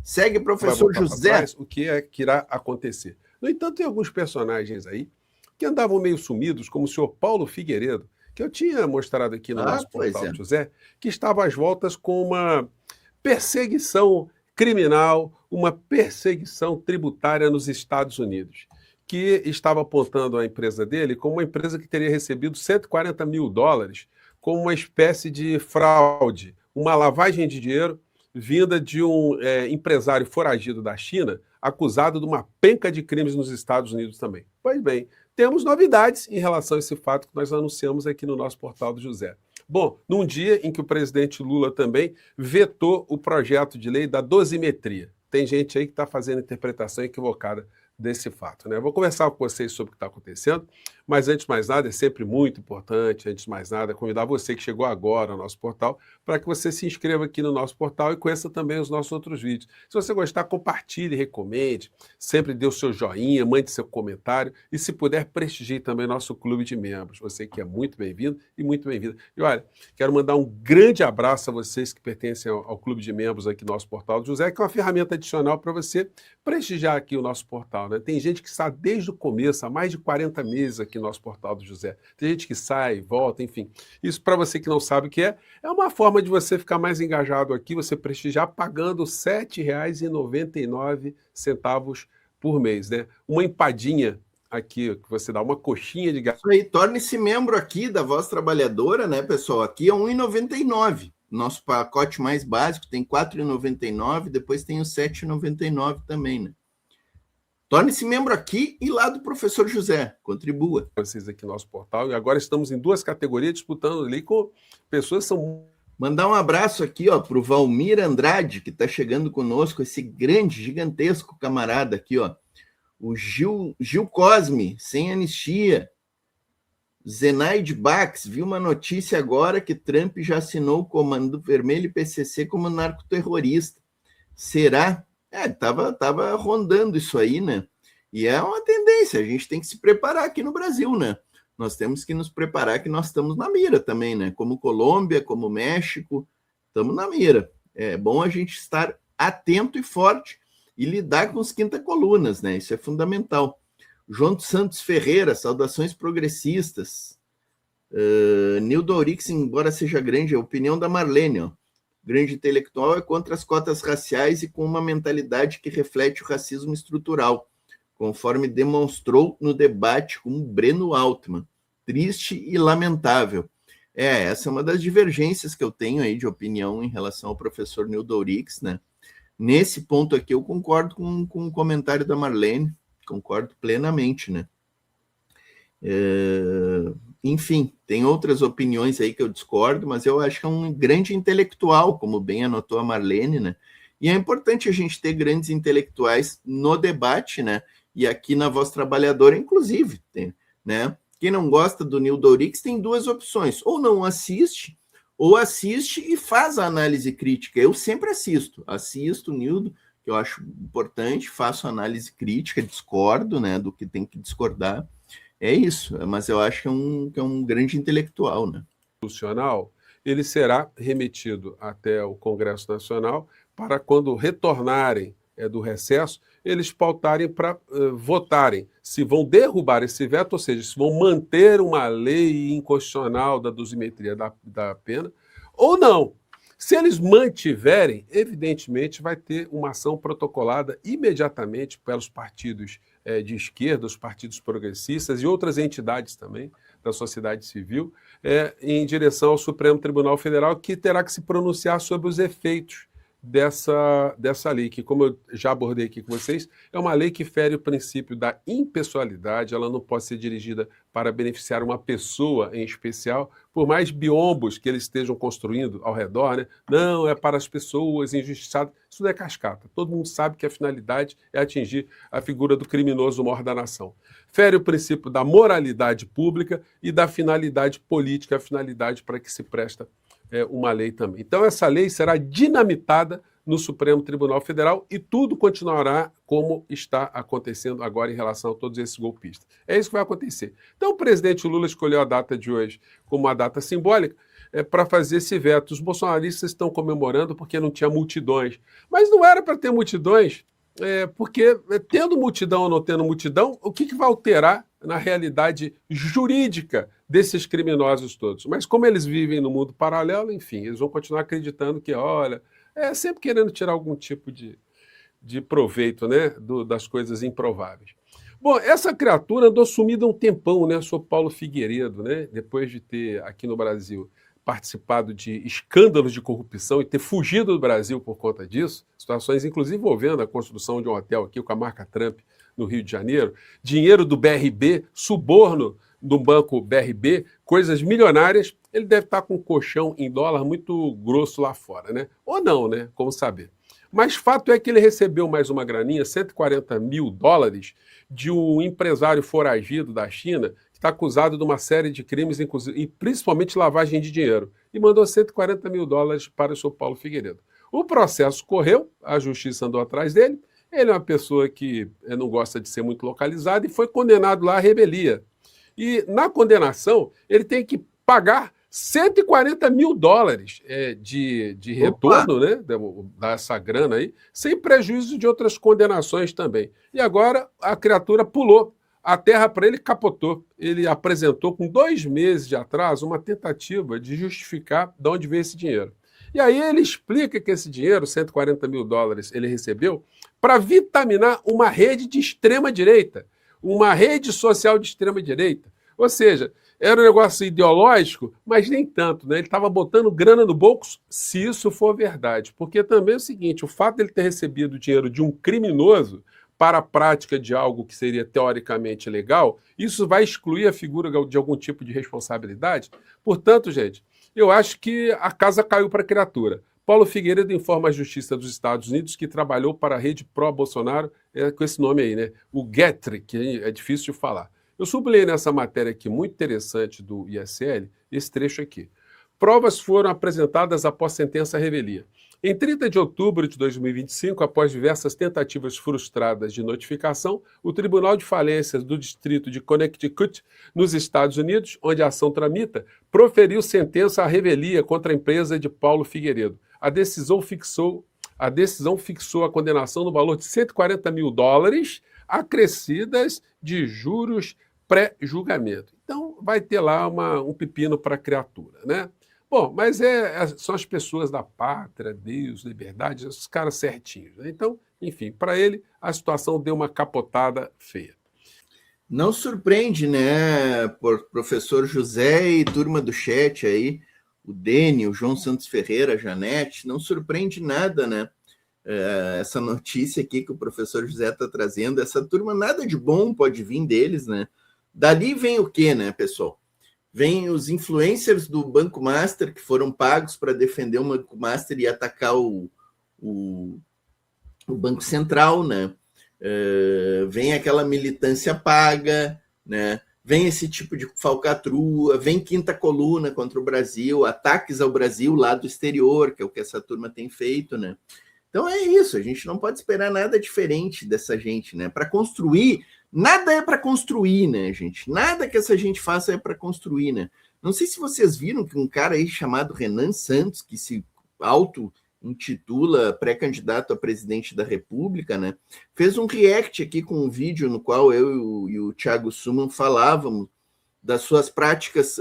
Segue, vai professor voltar para José. trás, o que é que irá acontecer. No entanto, tem alguns personagens aí que andavam meio sumidos, como o senhor Paulo Figueiredo, que eu tinha mostrado aqui no nosso Pois portal é. do José, que estava às voltas com uma perseguição criminal, uma perseguição tributária nos Estados Unidos, que estava apontando a empresa dele como uma empresa que teria recebido US$ 140 mil como uma espécie de fraude, uma lavagem de dinheiro vinda de um empresário foragido da China, acusado de uma penca de crimes nos Estados Unidos também. Pois bem, temos novidades em relação a esse fato que nós anunciamos aqui no nosso portal do José. Bom, num dia em que o presidente Lula também vetou o projeto de lei da dosimetria. Tem gente aí que está fazendo interpretação equivocada desse fato, né? Eu vou conversar com vocês sobre o que está acontecendo, mas antes de mais nada, é sempre muito importante, antes de mais nada, convidar você que chegou agora ao nosso portal para que você se inscreva aqui no nosso portal e conheça também os nossos outros vídeos. Se você gostar, compartilhe, recomende, sempre dê o seu joinha, mande seu comentário e, se puder, prestigie também nosso clube de membros. Você que é muito bem-vindo e muito bem-vinda. E olha, quero mandar um grande abraço a vocês que pertencem ao clube de membros aqui do nosso portal do José, que é uma ferramenta adicional para você prestigiar aqui o nosso portal, né? Tem gente que está desde o começo, há mais de 40 meses aqui no nosso portal do José. Tem gente que sai, volta, enfim. Isso, para você que não sabe o que é uma forma de você ficar mais engajado aqui, você prestigiar pagando R$ 7,99 por mês, né? Uma empadinha aqui, que você dá uma coxinha de gato. Isso aí, torne-se membro aqui da Voz Trabalhadora, né, pessoal? Aqui é R$ 1,99. Nosso pacote mais básico tem R$ 4,99, depois tem o R$ 7,99 também, né? Torne-se membro aqui e lá do professor José. Contribua. Vocês aqui no nosso portal. E agora estamos em 2 categorias disputando ali com pessoas que são... Mandar um abraço aqui para o Valmir Andrade, que está chegando conosco, esse grande, gigantesco camarada aqui, ó. O Gil Cosme, sem anistia. Zenaide Bax, viu uma notícia agora que Trump já assinou o Comando Vermelho e PCC como narcoterrorista. Será? Tava rondando isso aí, né? E é uma tendência, a gente tem que se preparar aqui no Brasil, né? Nós temos que nos preparar que nós estamos na mira também, né? Como Colômbia, como México, estamos na mira. É bom a gente estar atento e forte e lidar com os quinta-colunas, né? Isso é fundamental. João dos Santos Ferreira, saudações progressistas. Nildo Aurix, embora seja grande, a opinião da Marlene, ó. Grande intelectual é contra as cotas raciais e com uma mentalidade que reflete o racismo estrutural, conforme demonstrou no debate com o Breno Altman. Triste e lamentável. Essa é uma das divergências que eu tenho aí de opinião em relação ao professor Nildo Aurix, né? Nesse ponto aqui eu concordo com o comentário da Marlene, concordo plenamente, né? Enfim, tem outras opiniões aí que eu discordo, mas eu acho que é um grande intelectual, como bem anotou a Marlene, né? E é importante a gente ter grandes intelectuais no debate, né? E aqui na Voz Trabalhadora, inclusive, tem, né? Quem não gosta do Nildo Aurix tem 2 opções, ou não assiste, ou assiste e faz a análise crítica. Eu sempre assisto o Nildo, que eu acho importante, faço análise crítica, discordo, né, do que tem que discordar. É isso, mas eu acho que é um grande intelectual, né? Ele será remetido até o Congresso Nacional para, quando retornarem do recesso, eles pautarem para votarem se vão derrubar esse veto, ou seja, se vão manter uma lei inconstitucional da dosimetria da pena, ou não. Se eles mantiverem, evidentemente vai ter uma ação protocolada imediatamente pelos partidos de esquerda, os partidos progressistas e outras entidades também da sociedade civil, em direção ao Supremo Tribunal Federal, que terá que se pronunciar sobre os efeitos dessa lei, que, como eu já abordei aqui com vocês, é uma lei que fere o princípio da impessoalidade, ela não pode ser dirigida para beneficiar uma pessoa em especial, por mais biombos que eles estejam construindo ao redor, né? Não, é para as pessoas injustiçadas. Isso não é cascata. Todo mundo sabe que a finalidade é atingir a figura do criminoso mor da nação. Fere o princípio da moralidade pública e da finalidade política, a finalidade para que se presta uma lei também. Então, essa lei será dinamitada no Supremo Tribunal Federal e tudo continuará como está acontecendo agora em relação a todos esses golpistas. É isso que vai acontecer. Então, o presidente Lula escolheu a data de hoje como uma data simbólica, para fazer esse veto. Os bolsonaristas estão comemorando porque não tinha multidões. Mas não era para ter multidões, porque tendo multidão ou não tendo multidão, o que vai alterar na realidade jurídica desses criminosos todos? Mas como eles vivem no mundo paralelo, enfim, eles vão continuar acreditando que, olha, sempre querendo tirar algum tipo de proveito, né, das coisas improváveis. Bom, essa criatura andou sumida um tempão, né? Sou Paulo Figueiredo, né? Depois de ter aqui no Brasil participado de escândalos de corrupção e ter fugido do Brasil por conta disso, situações inclusive envolvendo a construção de um hotel aqui com a marca Trump no Rio de Janeiro, dinheiro do BRB, suborno do banco BRB, coisas milionárias, ele deve estar com um colchão em dólar muito grosso lá fora, né? Ou não, né? Como saber? Mas fato é que ele recebeu mais uma graninha, 140 mil dólares, de um empresário foragido da China, que está acusado de uma série de crimes, e principalmente lavagem de dinheiro, e mandou 140 mil dólares para o seu Paulo Figueiredo. O processo correu, a justiça andou atrás dele, ele é uma pessoa que não gosta de ser muito localizada e foi condenado lá à revelia. E na condenação, ele tem que pagar 140 mil dólares de retorno, né, dessa grana aí, sem prejuízo de outras condenações também. E agora a criatura pulou, a terra para ele capotou. Ele apresentou com 2 meses de atraso uma tentativa de justificar de onde veio esse dinheiro. E aí ele explica que esse dinheiro, 140 mil dólares, ele recebeu para vitaminar uma rede de extrema-direita, uma rede social de extrema-direita. Ou seja, era um negócio ideológico, mas nem tanto, né? Ele estava botando grana no bolso, se isso for verdade. Porque também é o seguinte, o fato de ele ter recebido dinheiro de um criminoso para a prática de algo que seria teoricamente legal, isso vai excluir a figura de algum tipo de responsabilidade. Portanto, gente, eu acho que a casa caiu para a criatura. Paulo Figueiredo informa a Justiça dos Estados Unidos que trabalhou para a rede pró-Bolsonaro, com esse nome aí, né? O GETRI, que é difícil de falar. Eu sublinhei nessa matéria aqui, muito interessante do ISL, esse trecho aqui. Provas foram apresentadas após sentença à revelia. Em 30 de outubro de 2025, após diversas tentativas frustradas de notificação, o Tribunal de Falências do Distrito de Connecticut, nos Estados Unidos, onde a ação tramita, proferiu sentença à revelia contra a empresa de Paulo Figueiredo. A decisão fixou a condenação no valor de 140 mil dólares, acrescidas de juros pré-julgamento. Então, vai ter lá um pepino para a criatura, né? Bom, mas são as pessoas da pátria, Deus, liberdade, esses caras certinhos, né? Então, enfim, para ele, a situação deu uma capotada feia. Não surpreende, né, professor José e turma do chat aí, o Dene, o João Santos Ferreira, a Janete, não surpreende nada, né? Essa notícia aqui que o professor José está trazendo, essa turma, nada de bom pode vir deles, né? Dali vem o quê, né, pessoal? Vem os influencers do Banco Master, que foram pagos para defender o Banco Master e atacar o Banco Central, né? Vem aquela militância paga, né? Vem esse tipo de falcatrua, vem quinta coluna contra o Brasil, ataques ao Brasil lá do exterior, que é o que essa turma tem feito, né? Então é isso, a gente não pode esperar nada diferente dessa gente, né? Para construir, nada é para construir, né, gente? Nada que essa gente faça é para construir, né? Não sei se vocês viram que um cara aí chamado Renan Santos, que se auto-intitula pré-candidato a presidente da República, né? Fez um react aqui com um vídeo no qual eu e o Thiago Suman falávamos das suas práticas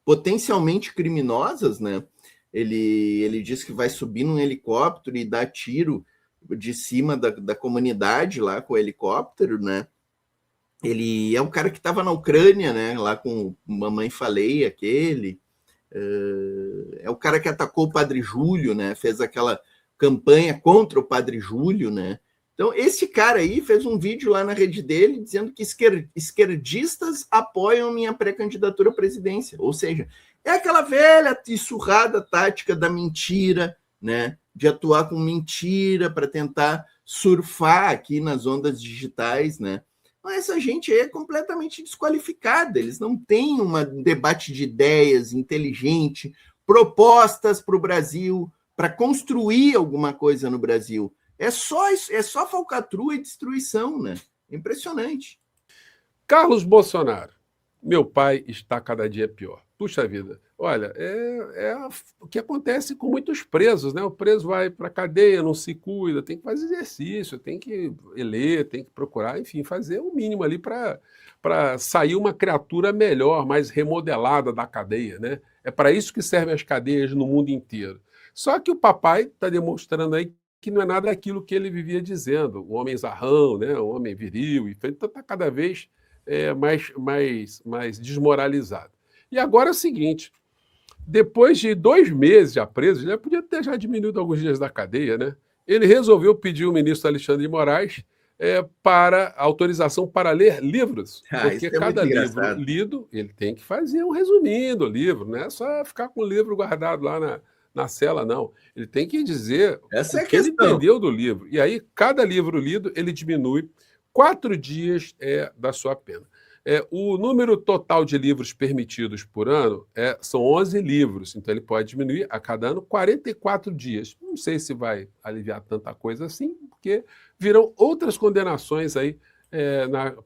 potencialmente criminosas, né? Ele diz que vai subir num helicóptero e dar tiro de cima da comunidade lá com o helicóptero, né? Ele é um cara que estava na Ucrânia, né? Lá com Mamãe Falei, aquele. É o cara que atacou o Padre Júlio, né? Fez aquela campanha contra o Padre Júlio, né? Então, esse cara aí fez um vídeo lá na rede dele dizendo que esquerdistas apoiam minha pré-candidatura à presidência. Ou seja, é aquela velha e surrada tática da mentira, né? De atuar com mentira para tentar surfar aqui nas ondas digitais, né? Mas essa gente aí é completamente desqualificada. Eles não têm um debate de ideias inteligente, propostas para o Brasil, para construir alguma coisa no Brasil. É só falcatrua e destruição, né? Impressionante. Carlos Bolsonaro, Meu pai está cada dia pior. Puxa vida, olha, o que acontece com muitos presos, né? O preso vai para a cadeia, não se cuida, tem que fazer exercício, tem que ler, tem que procurar, enfim, fazer o mínimo ali para sair uma criatura melhor, mais remodelada da cadeia, né? É para isso que servem as cadeias no mundo inteiro. Só que o papai está demonstrando aí que não é nada aquilo que ele vivia dizendo, o homem zarrão, né? O homem viril, então está cada vez mais desmoralizado. E agora é o seguinte, depois de 2 meses já preso, ele podia ter já diminuído alguns dias da cadeia, né? Ele resolveu pedir ao ministro Alexandre de Moraes para autorização para ler livros, porque Isso é muito cada livro engraçado. lido, ele tem que fazer um resuminho do livro, não é só ficar com o livro guardado lá na cela, não. Ele tem que dizer Essa o é a que ele questão. entendeu do livro. E aí, cada livro lido, ele diminui 4 dias da sua pena. O número total de livros permitidos por ano são 11 livros, então ele pode diminuir a cada ano 44 dias. Não sei se vai aliviar tanta coisa assim, porque virão outras condenações aí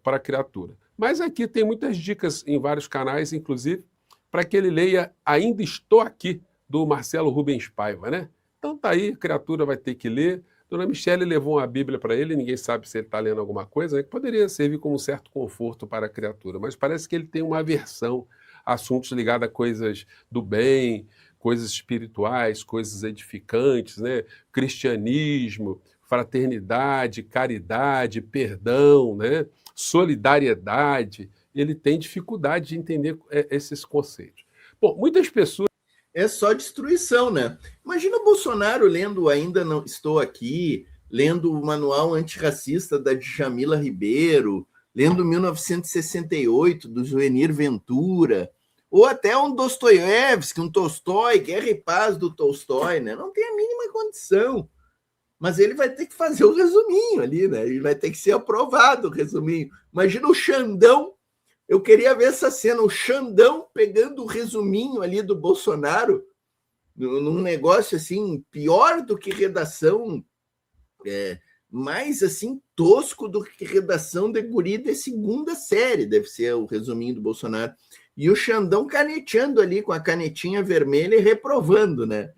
para a criatura. Mas aqui tem muitas dicas em vários canais, inclusive, para que ele leia Ainda Estou Aqui, do Marcelo Rubens Paiva, né? Então tá aí, a criatura vai ter que ler. Dona Michele levou uma Bíblia para ele, ninguém sabe se ele está lendo alguma coisa, que poderia servir como um certo conforto para a criatura, mas parece que ele tem uma aversão a assuntos ligados a coisas do bem, coisas espirituais, coisas edificantes, né? Cristianismo, fraternidade, caridade, perdão, né? Solidariedade. Ele tem dificuldade de entender esses conceitos. Bom, muitas pessoas. É só destruição, né? Imagina o Bolsonaro lendo Ainda Não Estou Aqui, lendo o manual antirracista da Djamila Ribeiro, lendo 1968 do Joenir Ventura, ou até um Dostoiévski, um Tolstói, Guerra e Paz do Tolstói, né? Não tem a mínima condição. Mas ele vai ter que fazer o resuminho ali, né? Ele vai ter que ser aprovado o resuminho. Imagina o Xandão. Eu queria ver essa cena, o Xandão pegando o resuminho ali do Bolsonaro, num negócio assim, pior do que redação, mais assim, tosco do que redação de guri de segunda série, deve ser o resuminho do Bolsonaro. E o Xandão caneteando ali com a canetinha vermelha e reprovando, né?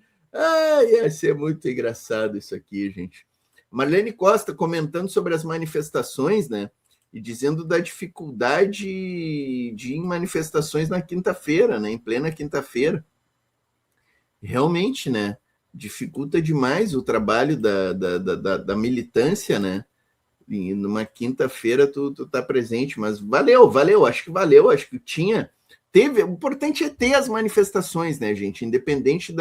Ia ser muito engraçado isso aqui, gente. Marlene Costa comentando sobre as manifestações, né? E dizendo da dificuldade de ir em manifestações na quinta-feira, né? Em plena quinta-feira. Realmente, né? Dificulta demais o trabalho da militância, né? E numa quinta-feira tu tá presente, mas valeu, acho que valeu, acho que teve, o importante é ter as manifestações, né, gente? Independente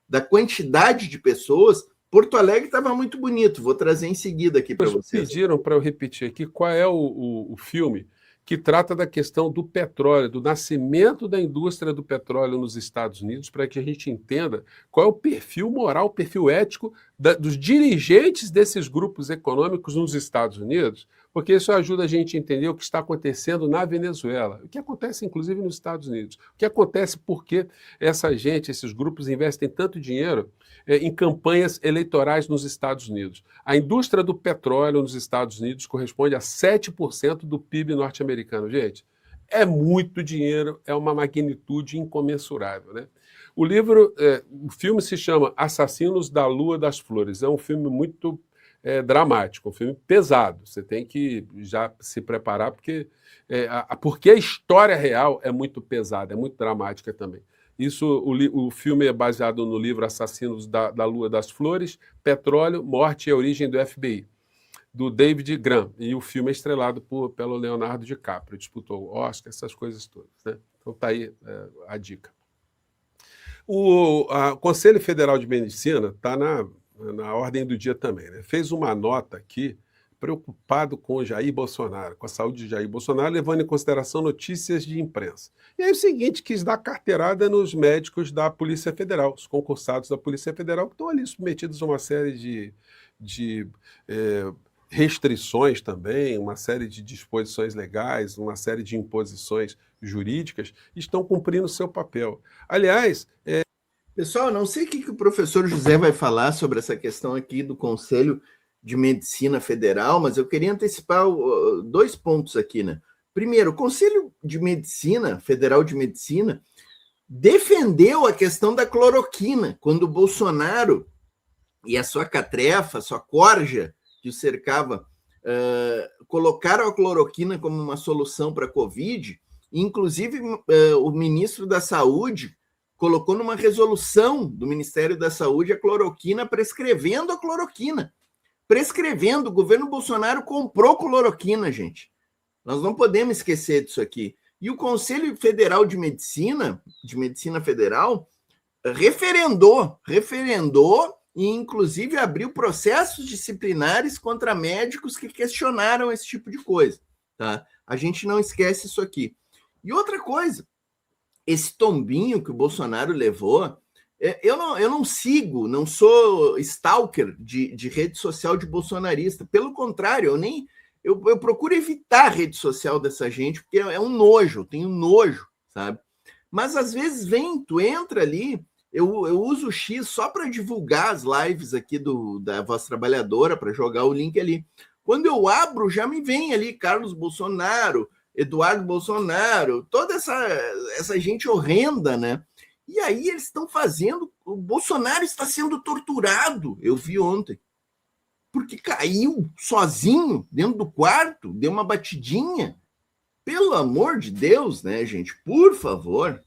da quantidade de pessoas. Porto Alegre estava muito bonito, vou trazer em seguida aqui para vocês. Pediram para eu repetir aqui qual é o filme que trata da questão do petróleo, do nascimento da indústria do petróleo nos Estados Unidos, para que a gente entenda qual é o perfil moral, o perfil ético dos dirigentes desses grupos econômicos nos Estados Unidos, porque isso ajuda a gente a entender o que está acontecendo na Venezuela, o que acontece inclusive nos Estados Unidos, o que acontece porque esses grupos investem tanto dinheiro em campanhas eleitorais nos Estados Unidos. A indústria do petróleo nos Estados Unidos corresponde a 7% do PIB norte-americano. Gente, é muito dinheiro, é uma magnitude incomensurável, né? O filme se chama Assassinos da Lua das Flores. É um filme muito dramático, um filme pesado. Você tem que já se preparar, porque a história real é muito pesada, é muito dramática também. O filme é baseado no livro Assassinos da Lua das Flores, Petróleo, Morte e Origem do FBI, do David Graham. E o filme é estrelado pelo Leonardo DiCaprio, disputou o Oscar, essas coisas todas, né? Então tá aí a dica. O Conselho Federal de Medicina está na ordem do dia também, né? Fez uma nota aqui preocupado com Jair Bolsonaro, com a saúde de Jair Bolsonaro, levando em consideração notícias de imprensa. E aí o seguinte, quis dar carteirada nos médicos da Polícia Federal, os concursados da Polícia Federal, que estão ali submetidos a uma série de restrições também, uma série de disposições legais, uma série de imposições jurídicas, estão cumprindo o seu papel. Aliás... Pessoal, não sei o que o professor José vai falar sobre essa questão aqui do Conselho de Medicina Federal, mas eu queria antecipar 2 pontos aqui, né? Primeiro, o Conselho de Medicina, Federal de Medicina, defendeu a questão da cloroquina, quando o Bolsonaro e a sua catrefa, a sua corja que o cercava, colocaram a cloroquina como uma solução para a Covid. Inclusive, o ministro da Saúde colocou numa resolução do Ministério da Saúde a cloroquina, prescrevendo a cloroquina. Prescrevendo, o governo Bolsonaro comprou cloroquina, gente. Nós não podemos esquecer disso aqui. E o Conselho Federal de Medicina Federal, referendou e, inclusive, abriu processos disciplinares contra médicos que questionaram esse tipo de coisa. Tá? A gente não esquece isso aqui. E outra coisa, esse tombinho que o Bolsonaro levou, eu não sigo, não sou stalker de rede social de bolsonarista. Pelo contrário, eu procuro evitar a rede social dessa gente, porque é um nojo, eu tenho nojo, sabe? Mas às vezes tu entra ali, eu uso o X só para divulgar as lives aqui da Voz Trabalhadora, para jogar o link ali. Quando eu abro, já me vem ali Carlos Bolsonaro, Eduardo Bolsonaro, toda essa gente horrenda, né? E aí eles estão fazendo... O Bolsonaro está sendo torturado, eu vi ontem. Porque caiu sozinho dentro do quarto, deu uma batidinha. Pelo amor de Deus, né, gente? Por favor.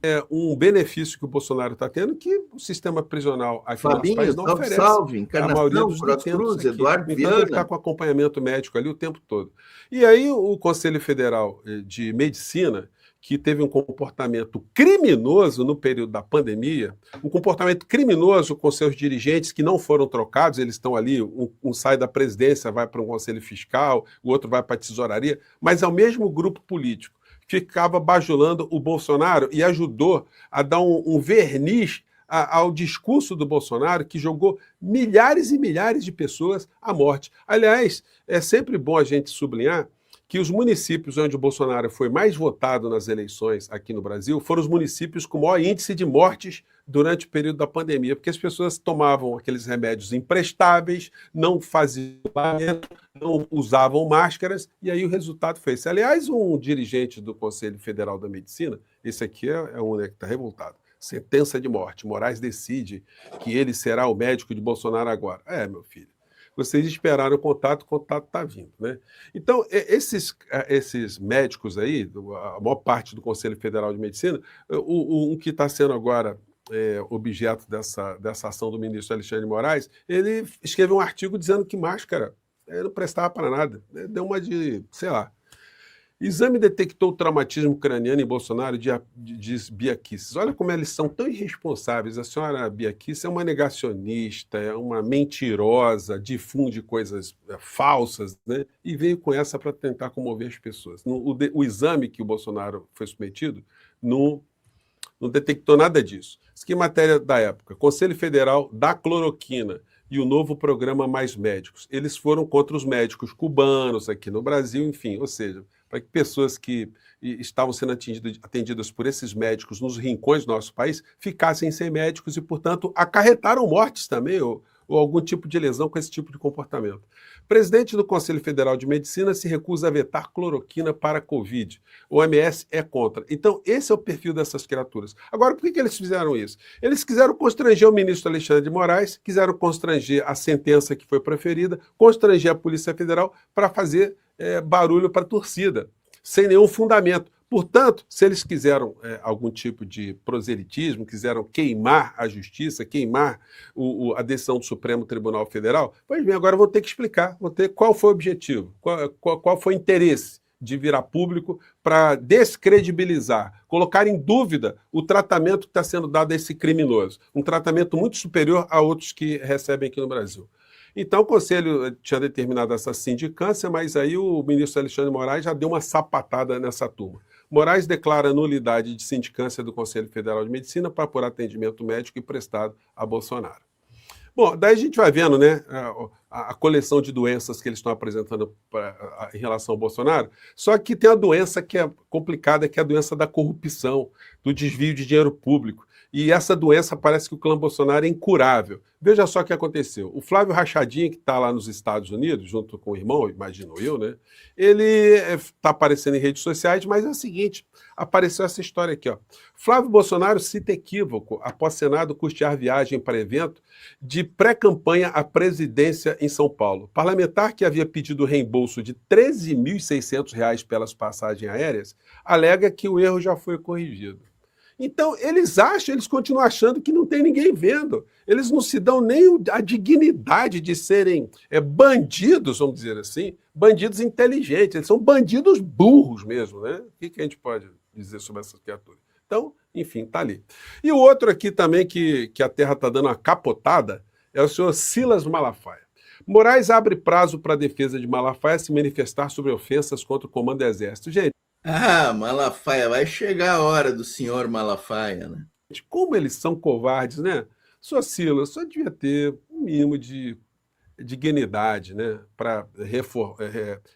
É um benefício que o Bolsonaro está tendo que o sistema prisional aqui no nosso país não oferece. Salve, a maioria dos Cruz, aqui. Eduardo Então Viana. ele está com acompanhamento médico ali o tempo todo. E aí o Conselho Federal de Medicina, que teve um comportamento criminoso no período da pandemia, um comportamento criminoso com seus dirigentes que não foram trocados, eles estão ali, um sai da presidência, vai para um conselho fiscal, o outro vai para a tesouraria, mas é o mesmo grupo político. Ficava bajulando o Bolsonaro e ajudou a dar um verniz ao discurso do Bolsonaro, que jogou milhares e milhares de pessoas à morte. Aliás, é sempre bom a gente sublinhar que os municípios onde o Bolsonaro foi mais votado nas eleições aqui no Brasil foram os municípios com maior índice de mortes durante o período da pandemia, porque as pessoas tomavam aqueles remédios imprestáveis, não faziam isolamento, não usavam máscaras, e aí o resultado foi esse. Aliás, um dirigente do Conselho Federal da Medicina, esse aqui é um, né, que está revoltado, sentença de morte, Moraes decide que ele será o médico de Bolsonaro agora. Meu filho, vocês esperaram o contato está vindo, né? Então, esses médicos aí, a maior parte do Conselho Federal de Medicina, o que está sendo agora objeto dessa ação do ministro Alexandre de Moraes, ele escreveu um artigo dizendo que máscara não prestava para nada. Deu uma de, sei lá. Exame detectou traumatismo craniano em Bolsonaro, diz Bia Kicis. Olha como eles são tão irresponsáveis. A senhora Bia Kicis é uma negacionista, é uma mentirosa, difunde coisas falsas, né? E veio com essa para tentar comover as pessoas. O exame que o Bolsonaro foi submetido não detectou nada disso. Isso aqui é matéria da época. Conselho Federal da Cloroquina e o novo programa Mais Médicos. Eles foram contra os médicos cubanos aqui no Brasil, enfim, ou seja, para que pessoas que estavam sendo atendidas por esses médicos nos rincões do nosso país ficassem sem médicos e, portanto, acarretaram mortes também ou algum tipo de lesão com esse tipo de comportamento. O presidente do Conselho Federal de Medicina se recusa a vetar cloroquina para a Covid. O OMS é contra. Então, esse é o perfil dessas criaturas. Agora, por que eles fizeram isso? Eles quiseram constranger o ministro Alexandre de Moraes, quiseram constranger a sentença que foi proferida, constranger a Polícia Federal para fazer barulho para a torcida, sem nenhum fundamento. Portanto, se eles quiseram algum tipo de proselitismo, quiseram queimar a justiça, queimar a decisão do Supremo Tribunal Federal, pois bem, agora vão ter que explicar, qual foi o objetivo, qual foi o interesse de virar público para descredibilizar, colocar em dúvida o tratamento que está sendo dado a esse criminoso, um tratamento muito superior a outros que recebem aqui no Brasil. Então, o Conselho tinha determinado essa sindicância, mas aí o ministro Alexandre de Moraes já deu uma sapatada nessa turma. Moraes declara nulidade de sindicância do Conselho Federal de Medicina para por atendimento médico e prestado a Bolsonaro. Bom, daí a gente vai vendo, né, a coleção de doenças que eles estão apresentando em relação ao Bolsonaro, só que tem a doença que é complicada, que é a doença da corrupção, do desvio de dinheiro público. E essa doença parece que o clã Bolsonaro é incurável. Veja só o que aconteceu. O Flávio Rachadinho, que está lá nos Estados Unidos, junto com o irmão, imagino eu, né? Ele está aparecendo em redes sociais, mas é o seguinte, apareceu essa história aqui, ó. Flávio Bolsonaro cita equívoco após Senado custear viagem para evento de pré-campanha à presidência em São Paulo. Parlamentar que havia pedido reembolso de R$ 13.600 pelas passagens aéreas, alega que o erro já foi corrigido. Então, eles continuam achando que não tem ninguém vendo. Eles não se dão nem a dignidade de serem bandidos, vamos dizer assim, bandidos inteligentes. Eles são bandidos burros mesmo, né? O que a gente pode dizer sobre essas criaturas? Então, enfim, tá ali. E o outro aqui também que a Terra está dando uma capotada é o senhor Silas Malafaia. Moraes abre prazo para a defesa de Malafaia se manifestar sobre ofensas contra o comando do Exército. Gente, Malafaia, vai chegar a hora do senhor Malafaia, né? como eles são covardes, né? Só Silas, só devia ter um mínimo de dignidade, né? Para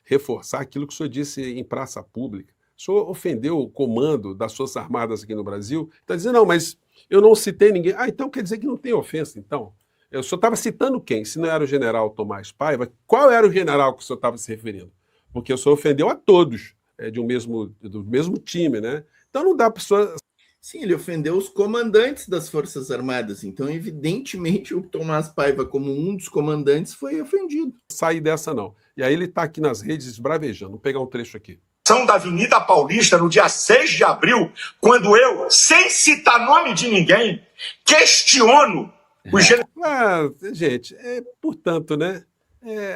reforçar aquilo que o senhor disse em praça pública. O senhor ofendeu o comando das Forças Armadas aqui no Brasil, está dizendo, não, mas eu não citei ninguém. Então quer dizer que não tem ofensa, então? O senhor estava citando quem? Se não era o general Tomás Paiva, qual era o general que o senhor estava se referindo? Porque o senhor ofendeu a todos. Do mesmo time, né? Então não dá para pessoa. Sim, ele ofendeu os comandantes das Forças Armadas. Então, evidentemente, o Tomás Paiva, como um dos comandantes, foi ofendido. Sair dessa, não. E aí ele está aqui nas redes esbravejando. Vou pegar um trecho aqui. Da Avenida Paulista, no dia 6 de abril, quando eu, sem citar nome de ninguém, questiono o general. Gente, portanto, né?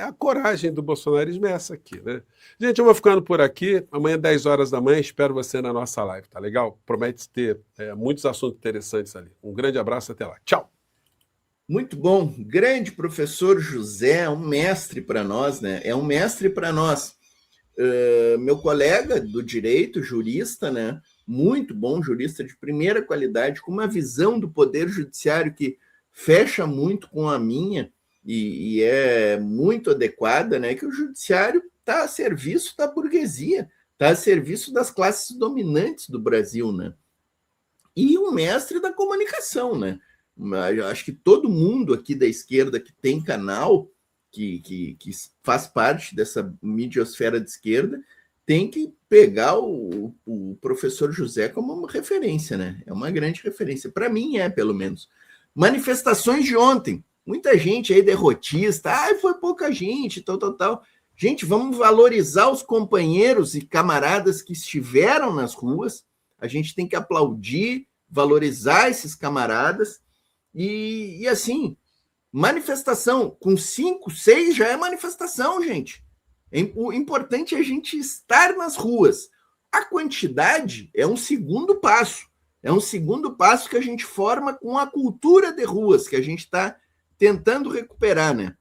A coragem do bolsonarismo é essa aqui, né? Gente, eu vou ficando por aqui. Amanhã, 10 horas da manhã, espero você na nossa live, tá legal? Promete ter muitos assuntos interessantes ali. Um grande abraço, até lá. Tchau! Muito bom. Grande professor José, é um mestre para nós, né? É um mestre para nós. Meu colega do direito, jurista, né? Muito bom, jurista de primeira qualidade, com uma visão do Poder Judiciário que fecha muito com a minha, e é muito adequada, né? Que o judiciário está a serviço da burguesia, está a serviço das classes dominantes do Brasil, né? E um mestre da comunicação, né? Eu acho que todo mundo aqui da esquerda que tem canal, que faz parte dessa midiosfera de esquerda, tem que pegar o professor José como uma referência, né? É uma grande referência. Para mim pelo menos. Manifestações de ontem. Muita gente aí derrotista, foi pouca gente, tal. Gente, vamos valorizar os companheiros e camaradas que estiveram nas ruas. A gente tem que aplaudir, valorizar esses camaradas. E assim, manifestação com 5, 6 já é manifestação, gente. O importante é a gente estar nas ruas. A quantidade é um segundo passo. É um segundo passo que a gente forma com a cultura de ruas, que a gente está tentando recuperar, né?